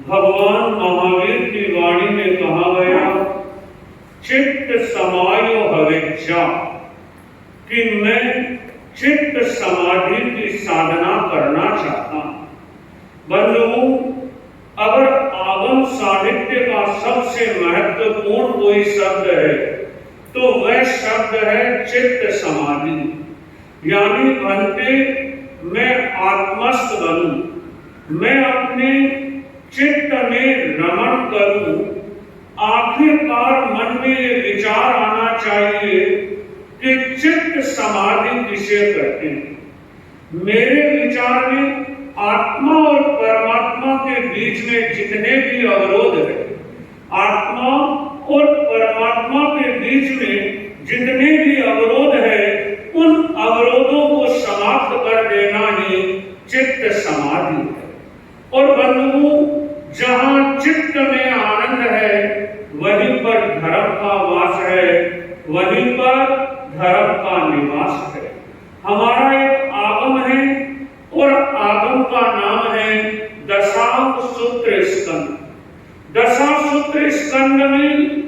भगवान महावीर की वाणी में कहा गया, चित्त समायो हविज्जा, कि मैं चित्त समाधि की साधना करना चाहता हूं। बंधुओं, अगर आगम साहित्य का सबसे महत्वपूर्ण कोई शब्द है तो वह शब्द है चित्त समाधि। यानी बनते मैं आत्मस्थ बनूं, मैं अपने चित्त में रमण करूं। आखिरकार मन में ये विचार आना चाहिए कि चित्त समाधि किसे कहते हैं। मेरे विचार में आत्मा और परमात्मा के बीच में जितने भी अवरोध है, आत्मा और परमात्मा के बीच में जितने भी अवरोध है, उन अवरोधों को समाप्त कर देना ही चित्त समाधि है। और बंधुओं, जहां चित्त में आनंद है वहीं पर धर्म का वास है, वहीं पर धर्म का निवास है। हमारा एक आगम है और आगम का नाम है दशांग सूत्र स्कंद। दशा सूत्र स्कंद में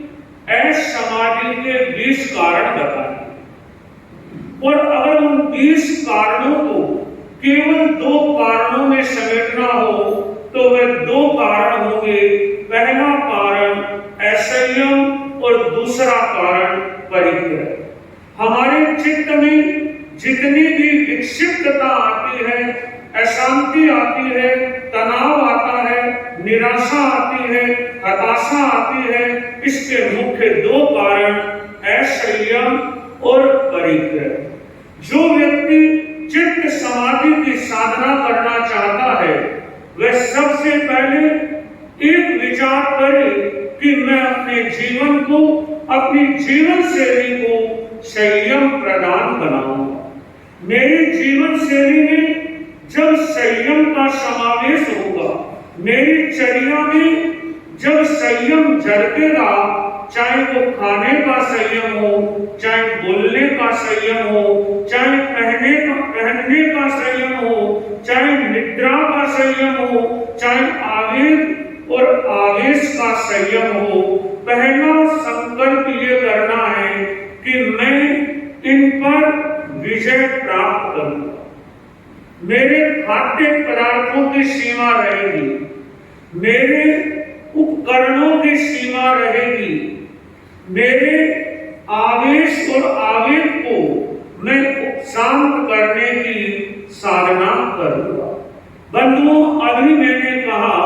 ऐश समाधि के 20 कारण बताए, और अगर उन 20 कारणों को केवल 2 कारणों में समेटना हो तो वे 2 कारण होंगे। पहला कारण असंयम और दूसरा कारण परिग्रह। हमारे चित्त में जितनी भी विक्षिप्तता आती है, अशांति आती है, तनाव आता है, निराशा आती है, हताशा आती है, इसके मुख्य 2 कारण असंयम और परिग्रह। जो व्यक्ति चित्त समाधि की साधना करना चाहता है वह सबसे पहले एक विचार करे कि मैं अपने जीवन को, अपनी जीवन शैली को संयम प्रदान बनाऊंगा। मेरी जीवन शैली में जब संयम का समावेश होगा, मेरी चर्या में जब संयम झलकेगा, चाहे वो खाने का संयम हो, चाहे बोलने का संयम हो, चाहे पहनने का संयम हो, चाहे निद्रा का संयम हो, चाहे आवेग और आवेश का संयम हो, पहला संकल्प ये करना है कि मैं इन पर विजय प्राप्त करूंगा। मेरे खाद्य पदार्थों की सीमा रहेगी, मेरे उपकरणों की सीमा रहेगी, मेरे आवेश और आवेग को मैं शांत करने की साधना करूंगा। बंधुओं, अभी मैंने कहा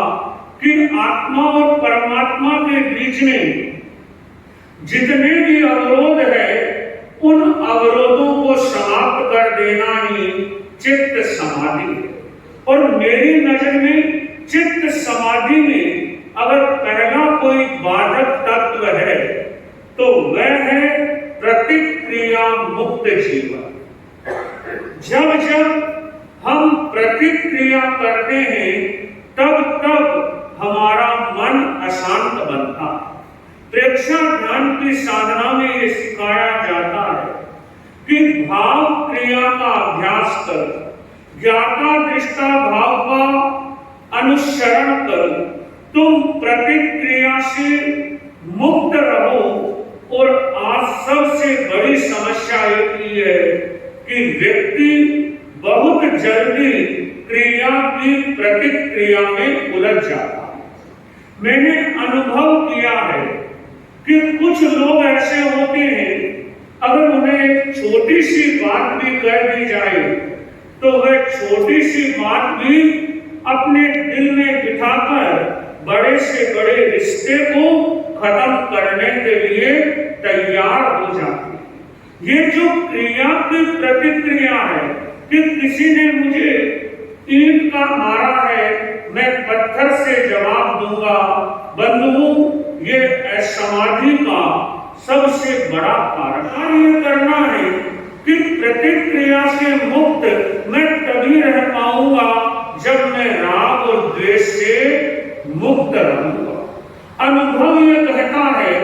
कि आत्मा और परमात्मा के बीच में जितने भी अवरोध है, उन अवरोधों को समाप्त कर देना ही चित्त समाधि है। और मेरी नजर में चित्त समाधि में अगर पहला कोई बाधक तत्व है तो वह है प्रतिक्रिया मुक्त जीवन। जब जब हम प्रतिक्रिया करते हैं तब तब हमारा मन अशांत बनता है। प्रेक्षा ध्यान की साधना में ये सिखाया जाता है कि भाव क्रिया का अभ्यास करो, ज्ञाता दृष्टा भाव का अनुसरण करो, तुम प्रतिक्रिया से मुक्त रहो। और आज सबसे बड़ी समस्या एक ही है कि व्यक्ति बहुत जल्दी क्रिया की प्रतिक्रिया में उलझ जाता है। मैंने अनुभव किया है कि कुछ लोग ऐसे होते हैं, अगर उन्हें एक छोटी सी बात भी कह दी जाए तो वह छोटी सी बात भी अपने दिल में बिठाकर बड़े से बड़े रिश्ते को खत्म करने के लिए तैयार हो जाती है। ये जो क्रिया की प्रतिक्रिया है कि किसी ने मुझे ईंट का मारा है, मैं पत्थर से जवाब दूंगा। बंधुओं, ये असमाधि का सबसे बड़ा कारण ये करना है कि प्रतिक्रिया से मुक्त मैं तभी रह पाऊंगा जब मैं राग और द्वेष से मुक्त रहूंगा। अनुभव ये कहता है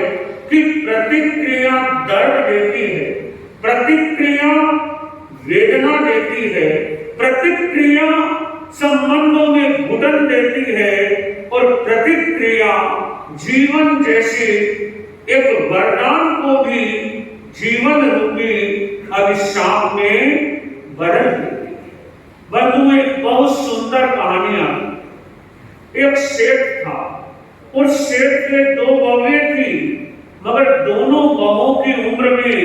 कि प्रतिक्रिया दर्द देती है, प्रतिक्रिया वेदना देती है, प्रतिक्रिया संबंधों में घुटन देती है और प्रतिक्रिया जीवन जैसे एक वरदान को भी जीवन रूपी अभिशाप में बदल देती है। बंधु, एक बहुत सुंदर कहानी आई। एक सेठ था, उस सेठ के 2 बहुएं थी, मगर दोनों बहुओं की उम्र में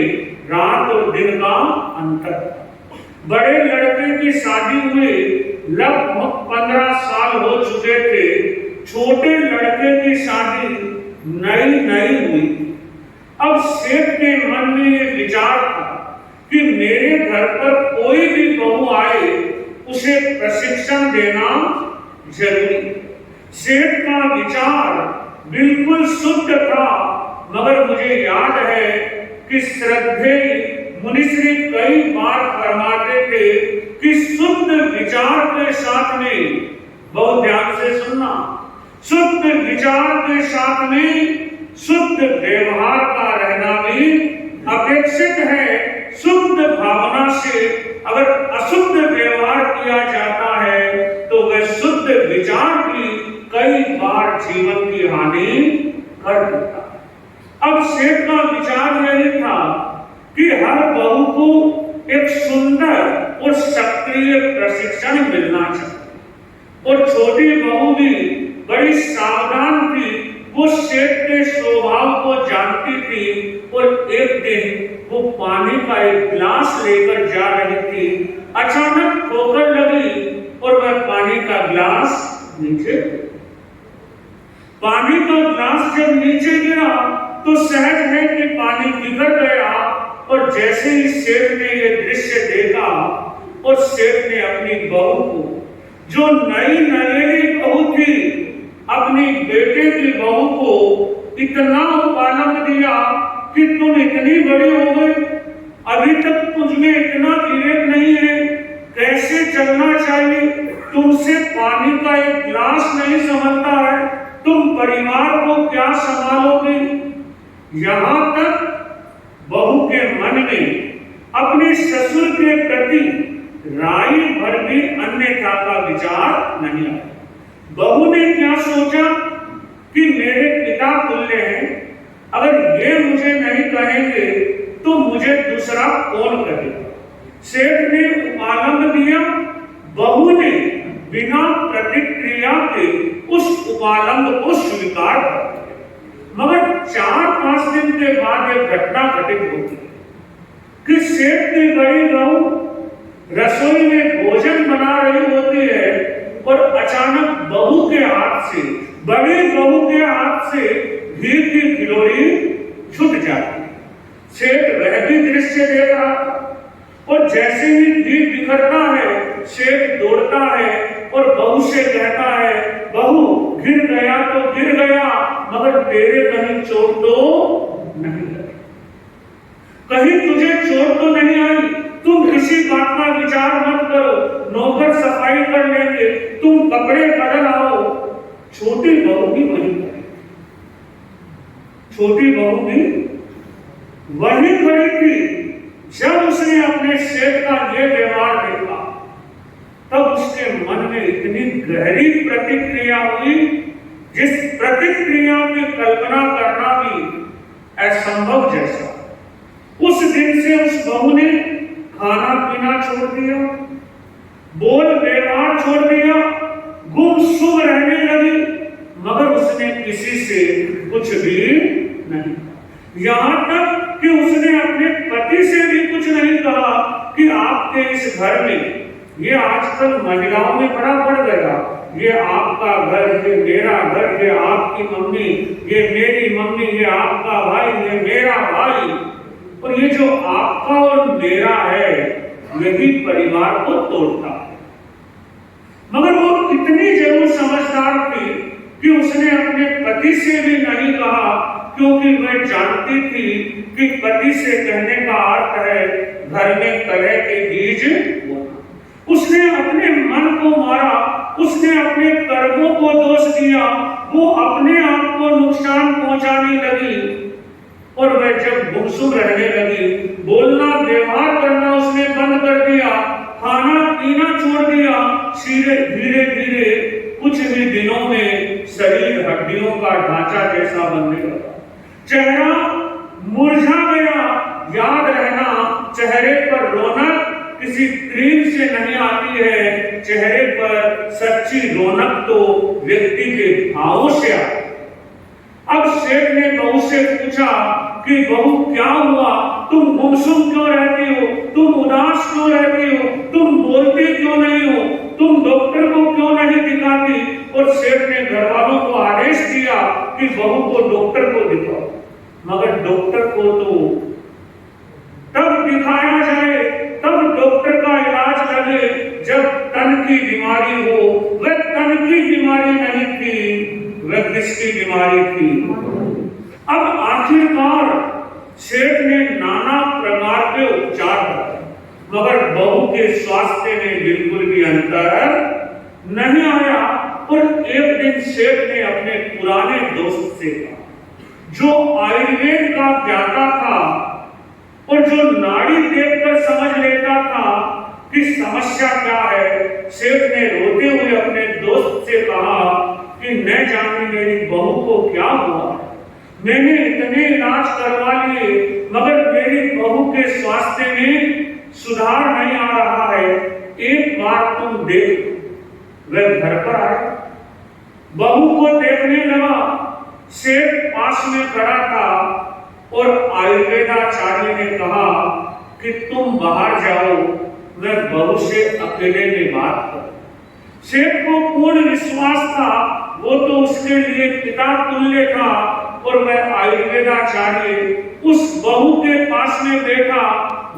रात और दिन का अंतर था। बड़े लड़के की शादी हुई, लगभग 15 साल हो चुके थे। छोटे लड़के की शादी नई नई हुई। अब सेठ के मन में ये विचार था कि मेरे घर पर कोई भी बहू आए उसे प्रशिक्षण देना जरूरी। सेठ का विचार बिल्कुल शुद्ध था, मगर मुझे याद है कि श्रद्धेय मुनिश्री कई बार फरमाते थे कि शुद्ध विचार के साथ में, बहुत ध्यान से सुनना, शुद्ध विचार के साथ में शुद्ध व्यवहार का रहना भी अपेक्षित है। शुद्ध भावना से अगर अशुद्ध व्यवहार किया जाता है तो वह शुद्ध विचार भी कई बार जीवन की हानि कर देता है। अब सेठ का विचार यही था कि हर बहू को एक सुंदर और सक्रिय प्रशिक्षण मिलना चाहिए। और छोटी बहू भी बड़ी सावधान थी, वो सेठ के स्वभाव को जानती थी। और एक दिन वो पानी का एक गिलास लेकर जा रही थी, अचानक ठोकर लगी और वह पानी का गिलास नीचे। पानी का गिलास जब नीचे गिरा तो सहज है कि पानी बिगड़ गया। और जैसे ही सेठ ने यह दृश्य देखा और सेठ ने अपनी बहू को, जो नई नवेली बहू थी, अपनी बेटे की बहू को इतना उपलब्ध दिया कि तुम इतनी बड़ी हो गई, अभी तक तुझमें इतना विवेक नहीं है, कैसे चलना चाहिए, तुमसे पानी का एक गिलास नहीं संभलता है, तुम परिवार को क्या संभालोगे। यहां तक बहू के मन में अपने ससुर के प्रति राई भर भी अन्यथा का विचार नहीं आया। बहू ने क्या सोचा कि मेरे पिता तुल्य हैं, अगर ये मुझे नहीं कहेंगे तो मुझे दूसरा कौन कहेगा। सेठ ने उपालंब दिया, बहू ने बिना प्रतिक्रिया के उस उपालंब को स्वीकार कर दिया। मगर 4-5 दिन के बाद एक घटना घटित होती है कि सेठ की बड़ी बहू रसोई में भोजन बना रही होती है और अचानक बहू के हाथ से, बड़ी बहू के हाथ से घी की गिलोरी छूट जाती है। सेठ वह भी दृश्य देख रहा था और जैसे ही घी बिखरता है, सेठ दौड़ता है और बहू से कहता है, बहू गिर गया तो गिर गया, मगर तेरे कहीं चोट तो नहीं लगी, कहीं तुझे चोट तो नहीं आई, तुम किसी बात का विचार मत करो, नौकर सफाई कर लेंगे, तुम कपड़े बदल आओ। छोटी बहू भी वही खड़ी, छोटी बहू भी वही खड़ी थी। जब उसने अपने सेठ का ये व्यवहार देखा तब उसके मन में इतनी गहरी प्रतिक्रिया हुई, जिस प्रतिक्रिया की कल्पना करना भी असंभव जैसा। उस दिन से उस बहू ने खाना पीना छोड़ दिया, बोल व्यवहार छोड़ दिया, गुमसुम रहने लगी, मगर उसने किसी से कुछ भी नहीं, यहां तक कि उसने अपने पति से भी कुछ नहीं कहा कि आपके इस घर में, ये आजकल महिलाओं में बड़ा बढ़ गया, ये आपका घर, ये मेरा घर, ये आपकी मम्मी, ये मेरी मम्मी, ये आपका भाई, ये मेरा भाई, और ये जो आपका और मेरा है यही परिवार को तोड़ता है। मगर वो इतनी जरूर समझदार थी कि उसने अपने पति से भी नहीं कहा, क्योंकि वह जानती थी कि पति से कहने का अर्थ है घर में कलह के बीज बोना। उसने अपने मन को मारा, उसने अपने कर्मों को दोष दिया, वो अपने आप को नुकसान पहुंचाने लगी और वह जब गुमसुम रहने लगी, बोलना व्यवहार करना उसने बंद कर दिया, खाना पीना छोड़ दिया, धीरे धीरे कुछ ही दिनों में शरीर शरीर हड्डियों का ढांचा जैसा बनने लगा, चेहरा मुरझा गया। याद रहना, चेहरे पर रौनक किसी क्रीम से नहीं आती है, चेहरे पर सच्ची रौनक तो व्यक्ति के भावों से आती है। अब सेठ ने बहू से पूछा कि बहू क्या हुआ, तुम गुमसुम क्यों रहती हो, तुम उदास क्यों रहती हो, तुम बोलती क्यों नहीं हो, तुम डॉक्टर को क्यों नहीं दिखाती। और सेठ ने घर वालों को आदेश दिया कि बहू को डॉक्टर को दिखाओ, मगर डॉक्टर को तो तब दिखाया जाए, तब डॉक्टर का इलाज लगे जब तन की बीमारी हो। वह तन की बीमारी नहीं थी, वह किसकी बीमारी थी। अब आखिरकार सेठ ने नाना प्रकार के उपचार किए, मगर बहू के स्वास्थ्य में बिल्कुल भी अंतर नहीं आया। और एक दिन सेठ ने अपने पुराने दोस्त से कहा, जो आयुर्वेद का ज्ञाता था और जो नाड़ी देखकर समझ लेता था कि समस्या क्या है। सेठ ने रोते हुए अपने दोस्त से कहा कि न जाने मेरी बहू को क्या हुआ, मैंने इतने इलाज करवा लिए मगर मेरी बहू के स्वास्थ्य में सुधार नहीं आ रहा है, एक बार तुम देख। वह घर पर आया, बहू को देखने लगा। सेठ पास में खड़ा था और आयुर्वेदाचार्य ने कहा कि तुम बाहर जाओ, मैं बहू से अकेले में बात करूं। सेठ को पूर्ण विश्वास था, वो तो उसके लिए पिता तुल्य था। और वह आयुर्वेदाचार्य उस बहू के पास में बैठा,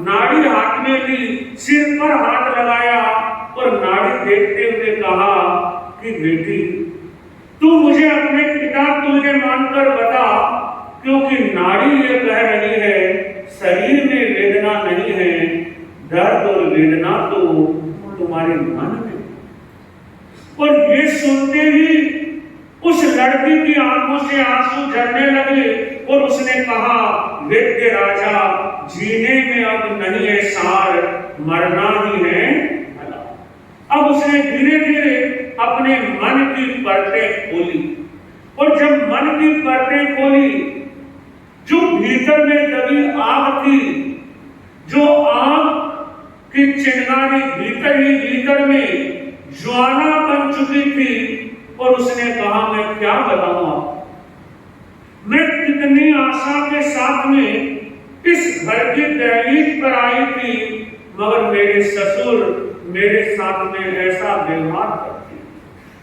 नाड़ी हाथ में ली, सिर पर हाथ लगाया और नाड़ी देखते हुए कहा कि बेटी, तू मुझे अपने पिता तुल्य मानकर बता, क्योंकि नाड़ी ये कह रही है शरीर में वेदना नहीं है, दर्द और वेदना तो तुम्हारे मन में। और ये सुनते ही उस लड़की की आंखों से आंसू झरने लगे और उसने कहा, वैद्य राजा, जीने में अब नहीं है सार, मरना ही है भला। अब उसने धीरे धीरे अपने मन की परतें खोली, और जब मन की परतें खोली, जो भीतर में दबी आग थी, जो आग की चिंगारी भीतर ही भीतर में ज्वाला बन चुकी थी, और उसने कहा, मैं क्या बताऊं आपको, मैं कितनी आशा के साथ में इस घर की दहलीज पर आई थी, मगर मेरे ससुर मेरे साथ में ऐसा व्यवहार करते,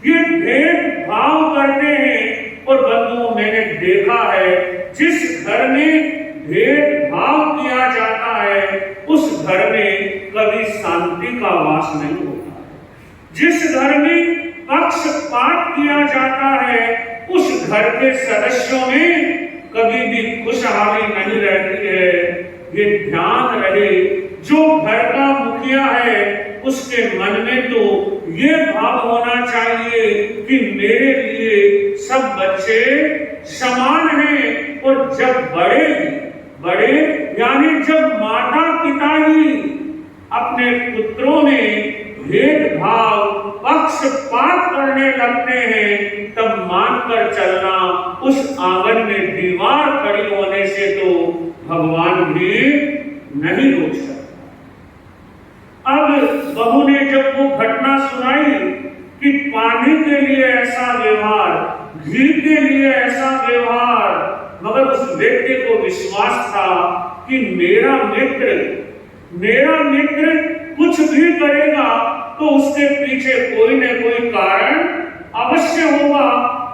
ये भेदभाव करते हैं। और बंधुओं, मैंने देखा है, जिस घर में भेदभाव किया जाता है उस घर में कभी शांति का वास नहीं होता। जिस घर में पक्षपात किया जाता है उस घर के सदस्यों में कभी भी खुशहाली नहीं रहती है। ये ध्यान रहे, जो घर का मुखिया है उसके मन में तो ये भाव होना चाहिए कि मेरे लिए सब बच्चे समान हैं। और जब बड़े यानी जब माता पिता ही अपने पुत्रों में भेदभाव पक्षपात करने लगते हैं, तब मानकर चलना उस आंगन में दीवार खड़ी होने से तो भगवान भी नहीं रोक सकता। अब बहू ने जब वो घटना सुनाई कि पानी के लिए ऐसा व्यवहार, घी के लिए ऐसा व्यवहार, मगर उस व्यक्ति को विश्वास था कि मेरा मित्र कुछ भी करेगा तो उसके पीछे कोई न कोई कारण अवश्य होगा।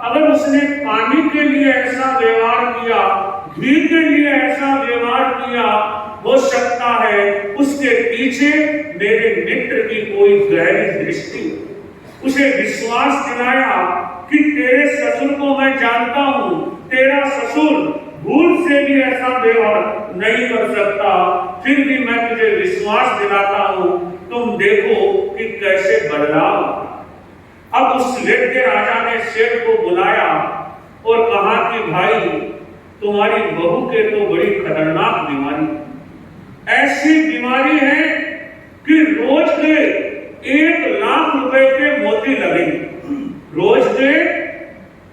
अगर उसने पानी के लिए ऐसा व्यवहार किया, घी के लिए ऐसा व्यवहार किया, हो सकता है उसके पीछे मेरे मित्र की कोई गहरी दृष्टि। उसे विश्वास दिलाया कि तेरे ससुर को मैं जानता हूं, तेरा ससुर भूल से भी ऐसा व्यवहार नहीं कर सकता, फिर भी मैं तुझे विश्वास दिलाता हूं, तुम देखो कि कैसे बदलाव। अब उस वैद्य राजा ने सेठ को बुलाया और कहा कि भाई, तुम्हारी बहू के तो बड़ी खतरनाक बीमारी, ऐसी बीमारी है कि रोज के 1 लाख रुपए के मोती लगेंगे, रोज के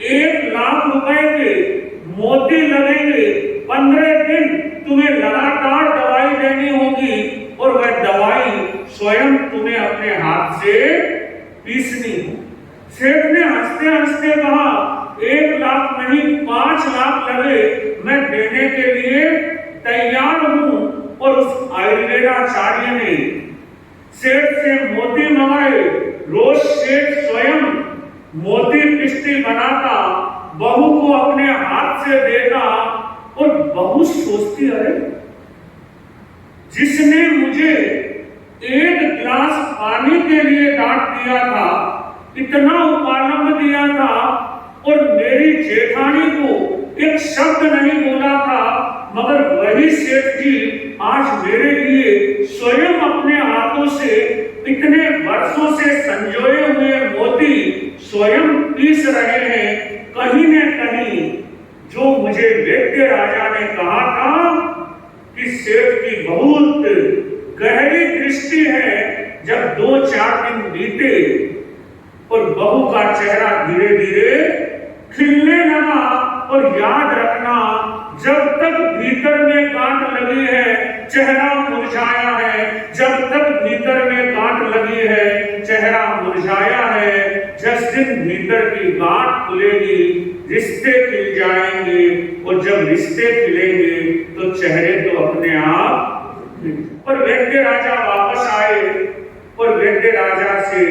1,00,000 रुपए के मोती लगेंगे, 15 दिन तुम्हें लगातार दवाई देनी होगी और वह दवाई स्वयं तुम्हें अपने हाथ से पीसनी हो। सेठ ने हंसते हंसते कहा, 1,00,000 नहीं 5,00,000 लगे, मैं देने के लिए तैयार हूं। और उस आयुर्वेदाचार्य ने सेठ से मोती मंगाए। रोज सेठ स्वयं मोती पिष्टी बनाता, बहू को अपने हाथ से देता और बहू सोचती, अरे जिसने मुझे 1 गिलास पानी के लिए डांट दिया था, इतना उपालंब दिया था और मेरी जेठानी को एक शब्द नहीं बोला था, मगर वही सेठ जी आज मेरे लिए स्वयं अपने हाथों से इतने वर्षों से संजोए हुए मोती स्वयं पीस रहे हैं। कहीं न कहीं जो मुझे वैद्य राजा ने कहा था कि सेठ की बहुत गहरी दृष्टि है, जब 2-4 दिन बीते और बहू का चेहरा धीरे धीरे खिलने लगा। और याद रखना, जब तक भीतर में गांठ लगी है चेहरा मुरझाया है, जब तक भीतर में गांठ लगी है चेहरा मुरझाया है। जिस दिन भीतर की गांठ खुलेगी रिश्ते खिल जाएंगे, और जब रिश्ते खिलेंगे तो चेहरे तो अपने आप। और वैद्य राजा वापस आए और वैद्य राजा से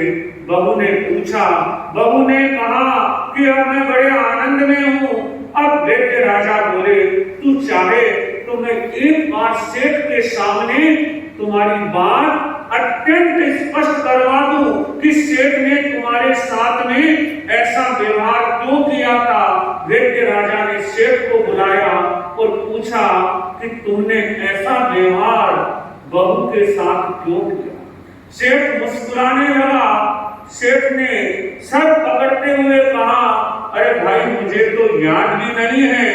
बहू ने पूछा, बहू ने कहा कि अब मैं बड़े आनंद में हूं। अब वैद्य राजा बोले, तू चाहे तो मैं एक बार सेठ के सामने तुम्हारी बात अत्यंत स्पष्ट करवा दूं कि सेठ ने तुम्हारे साथ में ऐसा व्यवहार क्यों किया था। वैद्य राजा ने सेठ को बुलाया और पूछा कि तुमने ऐसा व्यवहार बहू के साथ क्यों किया। सेठ मुस्कुराने लगा। सेठ ने सर पकड़ते हुए कहा, अरे भाई मुझे तो याद भी नहीं है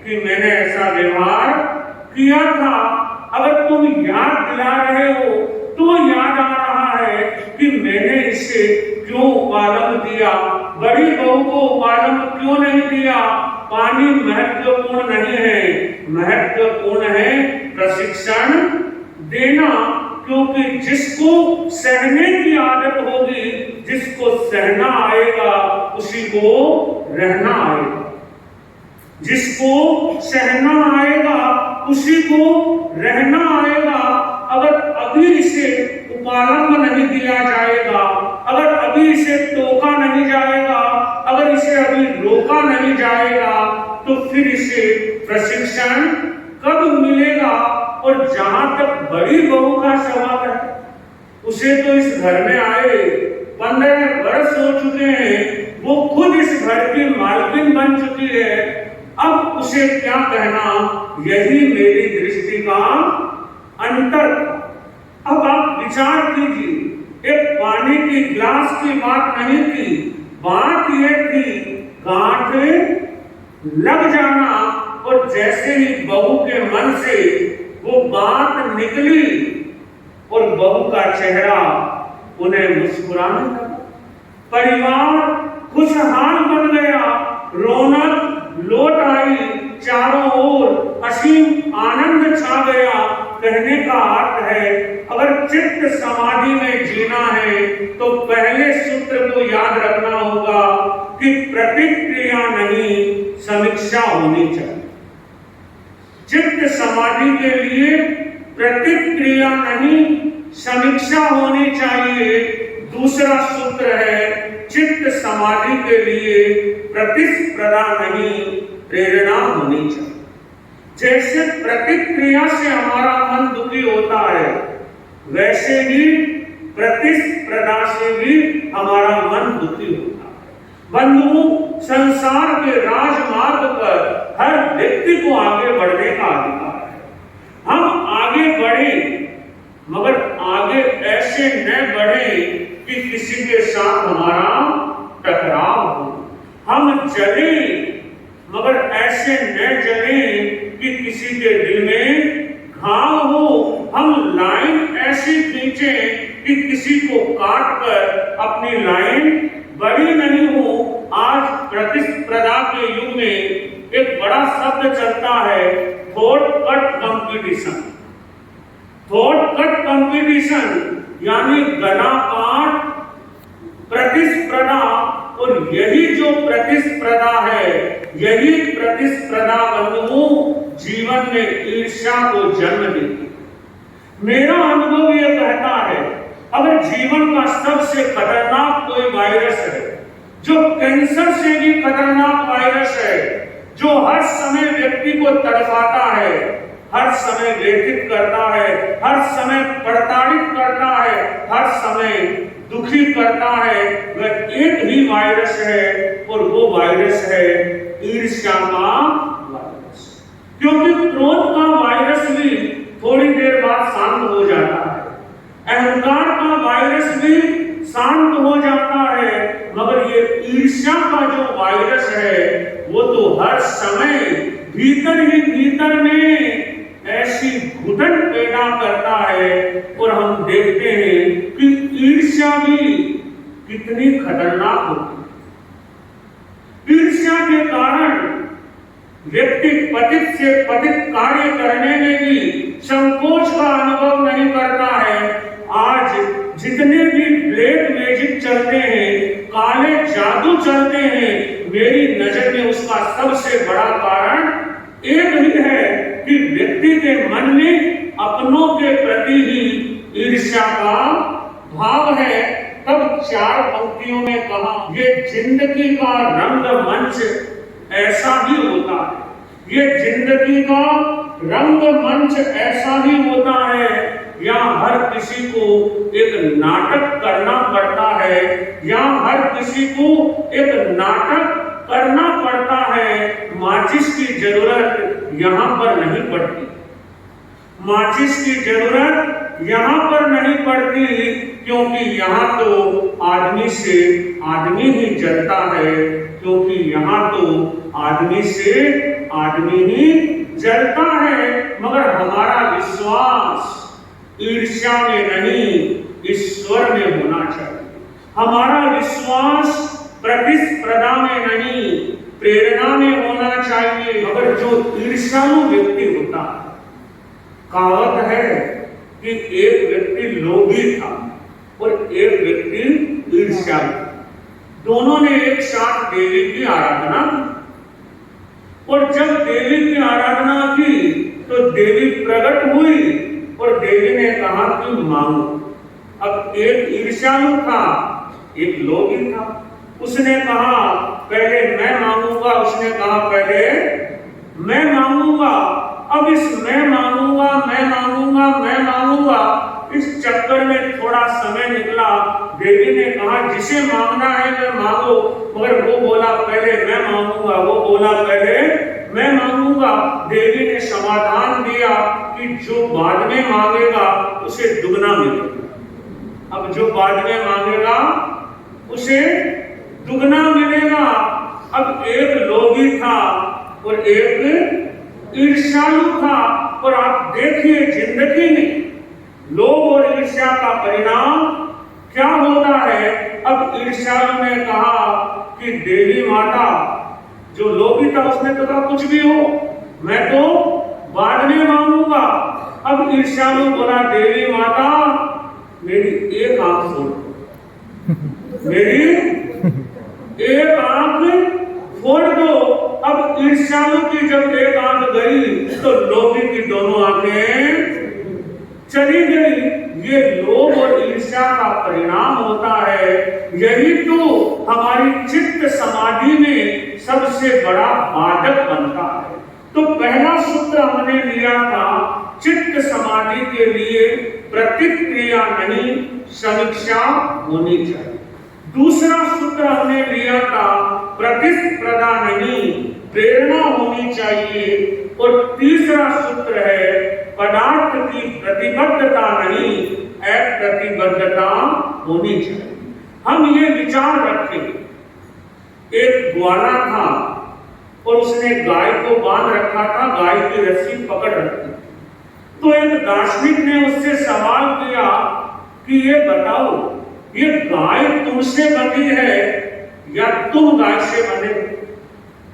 कि मैंने ऐसा व्यवहार किया था। अगर तुम याद दिला रहे हो तो याद आ रहा है कि मैंने इसे क्यों उपालंब दिया, बड़ी बहू को उपालंब क्यों नहीं दिया। पानी महत्वपूर्ण नहीं है, महत्वपूर्ण है प्रशिक्षण देना, क्योंकि जिसको सहने की आदत होगी, जिसको सहना आएगा उसी को रहना आएगा। जिसको सहना आएगा उसी को रहना आएगा। अगर अभी इसे उपालंब नहीं दिया जाएगा, अगर अभी इसे टोका नहीं जाएगा, अगर इसे अभी रोका नहीं जाएगा, तो फिर इसे प्रशिक्षण कब मिलेगा। और जहां तक बड़ी बहू का सवाल है, उसे तो इस घर में आए 15 वर्ष हो चुके हैं, वो खुद इस घर की मालकिन बन चुकी है। अब उसे क्या कहना, यही मेरी दृष्टि का अंतर। अब आप विचार कीजिए, एक पानी की गिलास की बात नहीं थी, बात यह थी गांठ लग जाना। और जैसे ही बहू के मन से वो बात निकली और बहू का चेहरा उन्हें मुस्कुराने लगा, परिवार खुशहाल बन गया, रौनक लौट आई, चारों ओर असीम आनंद छा गया। कहने का अर्थ है, अगर चित्त समाधि में जीना है तो पहले सूत्र को याद रखना होगा कि प्रतिक्रिया नहीं समीक्षा होनी चाहिए। चित्त समाधि के लिए प्रतिक्रिया नहीं समीक्षा होनी चाहिए। दूसरा सूत्र है, चित्त समाधि के लिए प्रतिस्पर्धा नहीं प्रेरणा होनी चाहिए। जैसे प्रतिक्रिया से हमारा मन दुखी होता है, वैसे ही प्रतिस्पर्धा से भी हमारा मन दुखी होता है। बंधुओं, संसार के राजमार्ग पर हर व्यक्ति को आगे बढ़ने का अधिकार है। हम आगे बढ़े, मगर आगे ऐसे न बढ़े कि किसी के साथ हमारा टकराव हो। हम चले, मगर ऐसे न चले कि किसी के दिल में घाव हो। हम लाइन ऐसी खींचे कि किसी को काट कर अपनी लाइन बड़ी नहीं हो। आज प्रतिस्पर्धा के युग में एक बड़ा शब्द चलता है, thought cut competition. Thought cut competition यानी गला काट प्रतिस्पर्धा। और यही जो प्रतिस्पर्धा है, यही प्रतिस्पर्धा बंधुओं जीवन में ईर्ष्या को जन्म देती है। मेरा अनुभव यह कहता है, अगर जीवन का सबसे खतरनाक कोई वायरस है, जो कैंसर से भी खतरनाक वायरस है, जो हर समय व्यक्ति को तड़पाता है, हर समय व्यथित करता है, हर समय प्रताड़ित करता है, हर समय दुखी करता है, वह एक ही वायरस है और वो वायरस है ईर्ष्या का वायरस। क्योंकि क्रोध का वायरस भी थोड़ी देर बाद शांत हो जाता है, अहंकार का वायरस भी शांत हो जाता है, मगर ये ईर्ष्या का जो वायरस है वो तो हर समय भीतर ही भीतर में ऐसी घुटन पैदा करता है। और हम देखते हैं कि ईर्ष्या भी कितनी खतरनाक होती है। ईर्ष्या के कारण व्यक्ति पतित से पतित कार्य करने में भी संकोच का अनुभव नहीं करता है। आज जितने भी ब्लैक मैजिक चलते हैं, काले जादू चलते हैं, मेरी नजर में उसका सबसे बड़ा कारण एक ही है कि व्यक्ति के मन में अपनों के प्रति ही ईर्ष्या का भाव है। तब 4 पंक्तियों में कहा, ये जिंदगी का रंगमंच ऐसा ही होता है, ये जिंदगी का रंगमंच ऐसा ही होता है, यहाँ हर किसी को एक नाटक करना पड़ता है, यहाँ हर किसी को एक नाटक करना पड़ता है। माचिस की जरूरत यहाँ पर नहीं पड़ती, माचिस की जरूरत यहाँ पर नहीं पड़ती, क्योंकि यहाँ तो आदमी से आदमी ही जलता है, क्योंकि यहाँ तो आदमी से आदमी ही जलता है। मगर हमारा विश्वास ईर्ष्या में नहीं, ईश्वर में होना चाहिए। हमारा विश्वास प्रतिस्पर्धा में नहीं, प्रेरणा में होना चाहिए। मगर जो ईर्ष्यालु व्यक्ति होता है, कहावत है कि एक व्यक्ति लोभी था और एक व्यक्ति ईर्ष्यालु, दोनों ने एक साथ देवी की आराधना की। और जब देवी की आराधना की तो देवी प्रकट हुई और देवी ने कहा कि मांगो। अब एक ईर्ष्यालु था, एक लोभी था। उसने कहा पहले मैं मांगूंगा, उसने कहा पहले मैं मांगूंगा। अब इस मैं मांगूंगा, मैं मांगूंगा, मैं मांगूंगा, इस चक्कर में थोड़ा समय निकला। देवी ने कहा जिसे मांगना है वह मांगो, मगर वो बोला पहले मैं मांगूंगा, वो बोला पहले मैं मांगूंगा। देवी ने समाधान दिया कि जो बाद में मांगेगा उसे दुगना मिलेगा। अब जो बाद में मांगेगा उसे दुगना मिलेगा। अब एक लोभी था और एक ईर्ष्यालु था। और आप देखिए जिंदगी में लोभ और ईर्ष्या का परिणाम क्या होता है। अब ईर्ष्यालु ने कहा कि देवी माता, जो लोभी था उसने तो कहा कुछ भी हो, मैं तो बाद में मांगूंगा। अब ईर्ष्यालु बोला देवी माता मेरी एक आंख फोड़ दो, मेरी एक आंख फोड़ दो। अब ईर्ष्यालु की जब एक आंख गई तो लोभी की दोनों आंखें चली गई। ये लोभ और ईर्ष्या का परिणाम होता है। यही तो हमारी चित्त समाधि में सबसे बड़ा बाधक बनता है। तो पहला सूत्र हमने लिया था, चित्त समाधि के लिए प्रतिक्रिया नहीं समीक्षा होनी चाहिए। दूसरा सूत्र हमने लिया था, प्रतिस्पर्धा नहीं प्रेरणा होनी चाहिए। और तीसरा सूत्र है, पदार्थ की प्रतिबद्धता नहीं अप्रतिबद्धता होनी चाहिए। हम ये विचार रखें, एक ग्वाला था और उसने गाय को बांध रखा था, गाय की रस्सी पकड़ रखी। तो एक दार्शनिक ने उससे सवाल किया कि ये बताओ, ये गाय तुमसे बंधी है या तुम गाय से बने।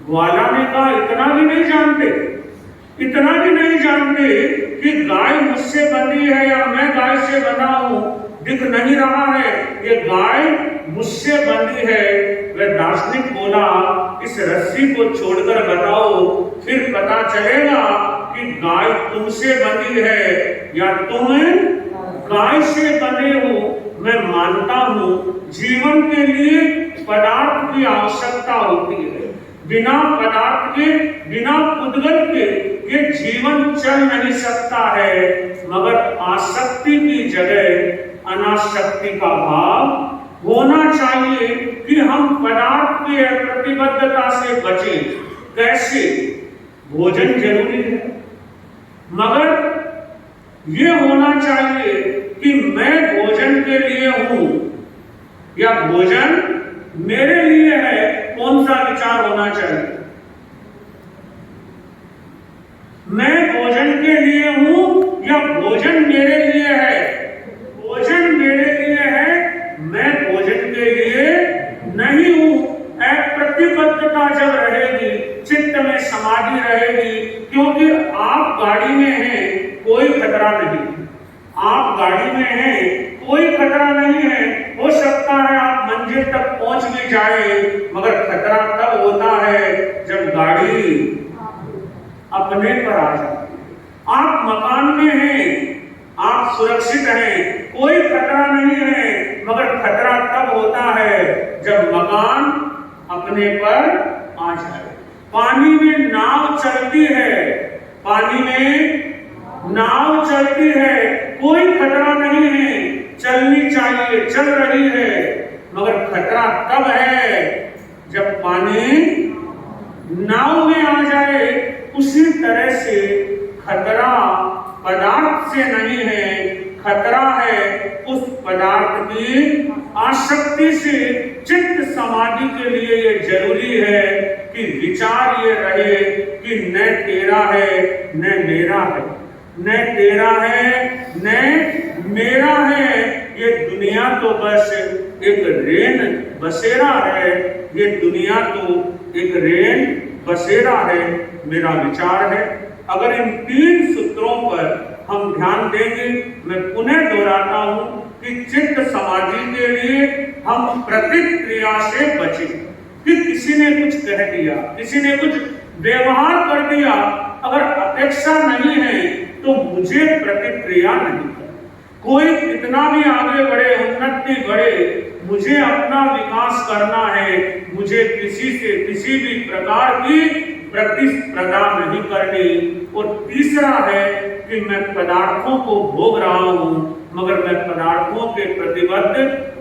ग्वाला ने कहा इतना भी नहीं जानते, इतना भी नहीं जानते कि गाय मुझसे बंधी है या मैं गाय से बना हूं, दिख नहीं रहा है ये गाय मुझसे बंधी है। वह दार्शनिक बोला इस रस्सी को छोड़कर बताओ, फिर पता चलेगा कि गाय तुमसे बंधी है या तुम गाय से बने हो। मैं मानता हूं जीवन के लिए पदार्थ की आवश्यकता होती है, बिना पदार्थ के, बिना पुद्गल के ये जीवन चल नहीं सकता है। मगर आसक्ति की जगह अनासक्ति का भाव होना चाहिए कि हम पदार्थ की प्रतिबद्धता से बचें। कैसे? भोजन जरूरी है, मगर ये होना चाहिए कि मैं भोजन के लिए हूं या भोजन मेरे लिए है। कौन सा विचार होना चाहिए? मैं भोजन के लिए हूं या भोजन मेरे लिए है? भोजन मेरे लिए है, मैं भोजन के लिए नहीं हूं। अप्रतिबद्धता जब रहेगी, चित्त में समाधि रहेगी, क्योंकि आप गाड़ी में हैं, कोई खतरा नहीं। आप गाड़ी में हैं, कोई खतरा नहीं है। हो सकता है आप मंजिल तक पहुंच भी जाए, मगर खतरा तब होता है जब गाड़ी अपने पर आ जाती है। आप मकान में हैं, आप सुरक्षित हैं, कोई खतरा नहीं है, मगर खतरा तब होता है जब मकान अपने पर आ जाए। पानी में नाव चलती है, पानी में नाव चलती है, कोई खतरा नहीं है, चलनी चाहिए, चल रही है, मगर खतरा तब है जब पानी नाव में आ जाए। उसी तरह से खतरा पदार्थ से नहीं है, खतरा है उस पदार्थ की आसक्ति से। चित्त समाधि के लिए ये जरूरी है कि विचार ये रहे कि न तेरा है न मेरा है, न तेरा है न मेरा है। ये दुनिया तो बस एक रेन बसेरा है, ये दुनिया तो एक रेन बसेरा है। मेरा विचार है अगर इन 3 सूत्रों पर हम ध्यान देंगे, मैं पुनः दोहराता हूं कि चित्त समाधि के लिए हम प्रतिक्रिया से बचें। कि किसी ने कुछ कह दिया, किसी ने कुछ व्यवहार कर दिया, अगर अपेक्षा नहीं है तो मुझे प्रतिक्रिया नहीं करनी। कोई कितना भी आगे बढ़े, उन्नति बढ़े, मुझे अपना विकास करना है, मुझे किसी से किसी भी प्रकार की प्रतिस्पर्धा नहीं करनी। और तीसरा है कि मैं पदार्थों को भोग रहा हूं, मगर मैं पदार्थों के प्रतिबद्ध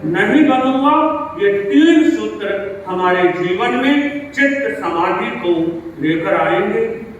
नहीं बनूंगा। ये 3 सूत्र हमारे जीवन में चित्त समाधि को लेकर आएंगे।